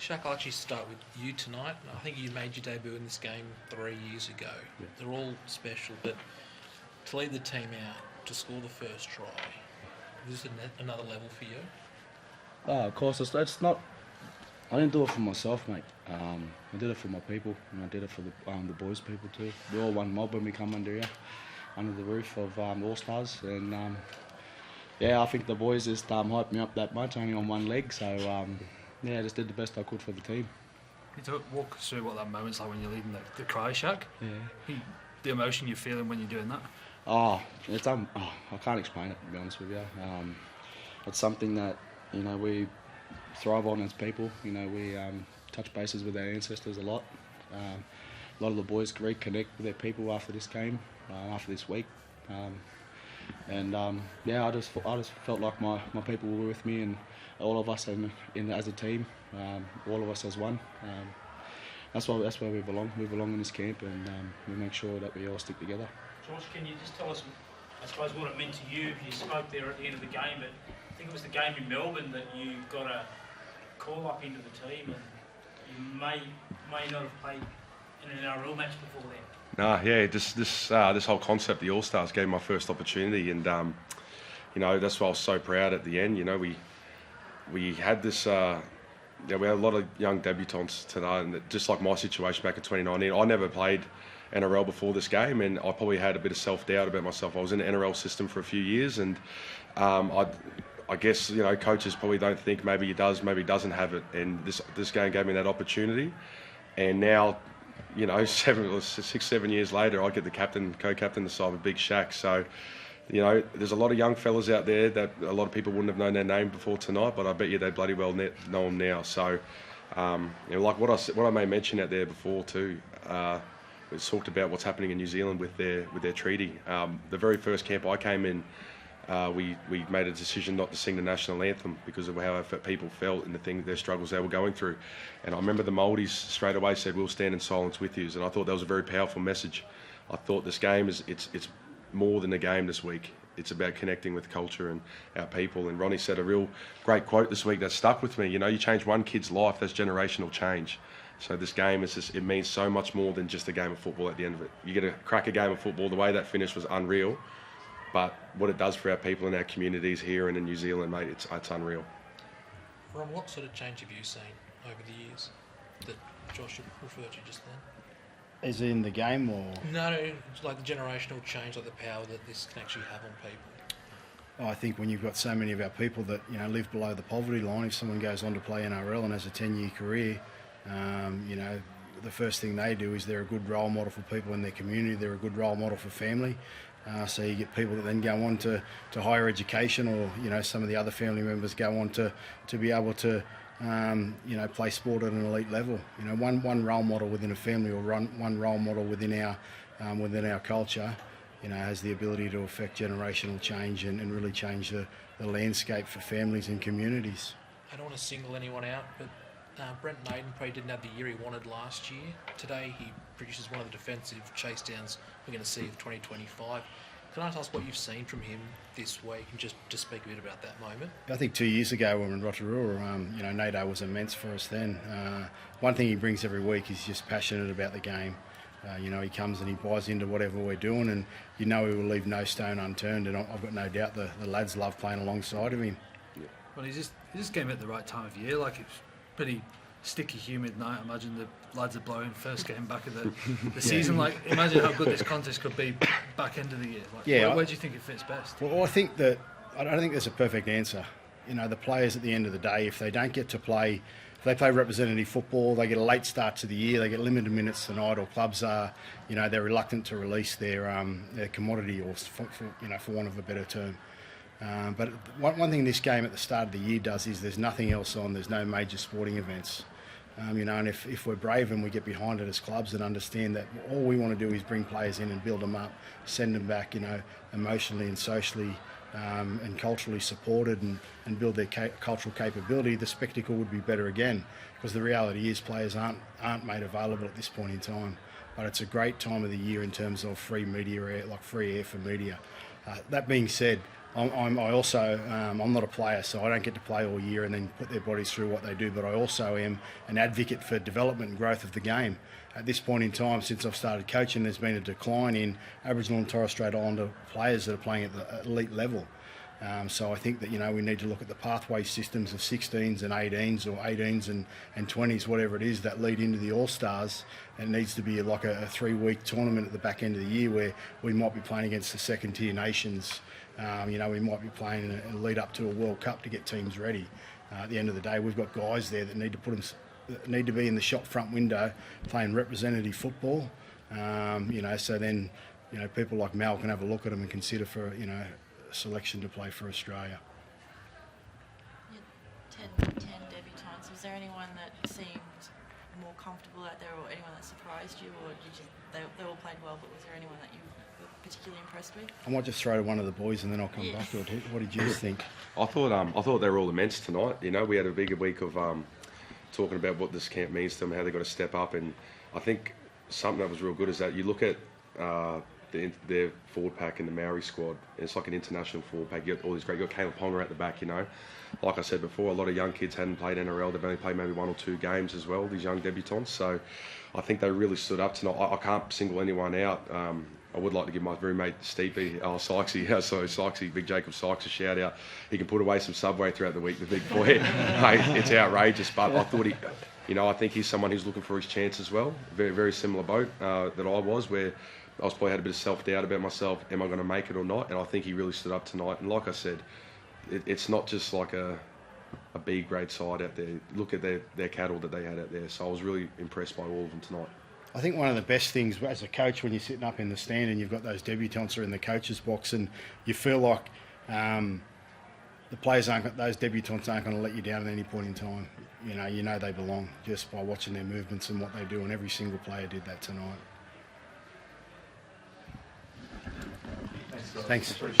Shaq, I'll actually start with you tonight. I think you made your debut in this game 3 years ago. Yeah. They're all special, but to lead the team out, to score the first try, is this another level for you? Of course, it's not. I didn't do it for myself, mate. I did it for my people, and I did it for the boys' people too. We all one mob when we come under here, under the roof of All Stars, and yeah, I think the boys just hyped me up that much, only on one leg. So yeah, I just did the best I could for the team. Can you walk us through what that moment's like when you're leading the cry, Shaq? Yeah. The emotion you're feeling when you're doing that? It's I can't explain it, to be honest with you. It's something that we thrive on as people. We touch bases with our ancestors a lot. A lot of the boys reconnect with their people after this game, after this week. Yeah, I just felt like my people were with me, and all of us as a team, all of us as one. That's where we belong. We belong in this camp, and we make sure that we all stick together. Josh, can you just tell us, I suppose, what it meant to you? You spoke there at the end of the game, but I think it was the game in Melbourne that you got a call up into the team, and you may not have played in an NRL match before then. No, yeah, this whole concept, the All Stars, gave me my first opportunity, and that's why I was so proud at the end. We had this. We had a lot of young debutants tonight, and just like my situation back in 2019, I never played NRL before this game, and I probably had a bit of self-doubt about myself. I was in the NRL system for a few years, and I guess coaches probably don't think maybe he does, maybe he doesn't have it, and this game gave me that opportunity, and now 6-7 years later, I get the co-captain the side with Big Shaq. So there's a lot of young fellas out there that a lot of people wouldn't have known their name before tonight, but I bet you they bloody well know them now. So like what I may mention out there before too. We talked about what's happening in New Zealand with their treaty. The very first camp I came in, we made a decision not to sing the national anthem because of how people felt and their struggles they were going through. And I remember the Māoris straight away said, "We'll stand in silence with you." And I thought that was a very powerful message. I thought this game it's more than a game this week. It's about connecting with culture and our people. And Ronnie said a real great quote this week that stuck with me. You change one kid's life, that's generational change. So this game it means so much more than just a game of football at the end of it. You get to crack a game of football, the way that finished was unreal. But what it does for our people in our communities here and in New Zealand, mate, it's unreal. Ron, what sort of change have you seen over the years that Josh referred to just then? Is it in the game or? No, it's like the generational change, like the power that this can actually have on people. I think when you've got so many of our people that live below the poverty line, if someone goes on to play NRL and has a 10-year career, the first thing they do is they're a good role model for people in their community. They're a good role model for family. So you get people that then go on to higher education, or some of the other family members go on to be able to play sport at an elite level. One role model within a family, or one role model within our culture, has the ability to affect generational change and really change the landscape for families and communities. I don't want to single anyone out, but Brent Naden probably didn't have the year he wanted last year. Today he produces one of the defensive chase downs we're going to see of 2025. Can I ask what you've seen from him this week, and just speak a bit about that moment? I think 2 years ago when we were in Rotorua, Nato was immense for us then. One thing he brings every week is just passionate about the game. He comes and he buys into whatever we're doing, and he will leave no stone unturned, and I've got no doubt the lads love playing alongside of him. Yeah. Well, he just came at the right time of year. Like, it's pretty sticky, humid night. I imagine the lads are blowing first game back of the season. Like, imagine how good this contest could be back end of the year. Where do you think it fits best? Well, I don't think there's a perfect answer. The players at the end of the day, if they don't get to play, if they play representative football, they get a late start to the year, they get limited minutes tonight, or clubs are, they're reluctant to release their commodity, or for want of a better term. But one thing this game at the start of the year does is there's nothing else on. There's no major sporting events. And if we're brave and we get behind it as clubs and understand that all we want to do is bring players in and build them up, send them back, emotionally and socially and culturally supported, and build their cultural capability, the spectacle would be better again. Because the reality is players aren't made available at this point in time. But it's a great time of the year in terms of free media, like free air for media. That being said, I'm not a player, so I don't get to play all year and then put their bodies through what they do, but I also am an advocate for development and growth of the game. At this point in time, since I've started coaching, there's been a decline in Aboriginal and Torres Strait Islander players that are playing at the elite level. So I think that, we need to look at the pathway systems of 16s and 18s or 18s and 20s, whatever it is, that lead into the All Stars. It needs to be like a 3-week tournament at the back end of the year where we might be playing against the second tier nations. We might be playing in a lead up to a World Cup to get teams ready. At the end of the day, we've got guys there that need to be in the shop front window playing representative football. So then, people like Mal can have a look at them and consider for, selection to play for Australia. 10 debutants. Was there anyone that seemed more comfortable out there, or anyone that surprised you, or they all played well, but was there anyone that you were particularly impressed with? I might just throw to one of the boys and then I'll come back to it. What did you think? I thought they were all immense tonight. We had a bigger week of talking about what this camp means to them, how they've got to step up, and I think something that was real good is that you look at their forward pack in the Maori squad. It's like an international forward pack. You got all these great. You got Caleb Ponga at the back. Like I said before, a lot of young kids hadn't played NRL. They've only played maybe 1 or 2 games as well. These young debutants. So I think they really stood up tonight. I can't single anyone out. I would like to give my roommate Stevie, Sykesy, Big Jacob Sykes, a shout out. He can put away some Subway throughout the week, the big boy. Hey, it's outrageous, but I thought I think he's someone who's looking for his chance as well. Very, very similar boat that I was, where I was probably had a bit of self-doubt about myself. Am I going to make it or not? And I think he really stood up tonight. And like I said, it's not just like a B-grade side out there. Look at their cattle that they had out there. So I was really impressed by all of them tonight. I think one of the best things as a coach, when you're sitting up in the stand and you've got those debutants are in the coach's box and you feel like the players those debutants aren't going to let you down at any point in time. You know they belong just by watching their movements and what they do, and every single player did that tonight. Thanks.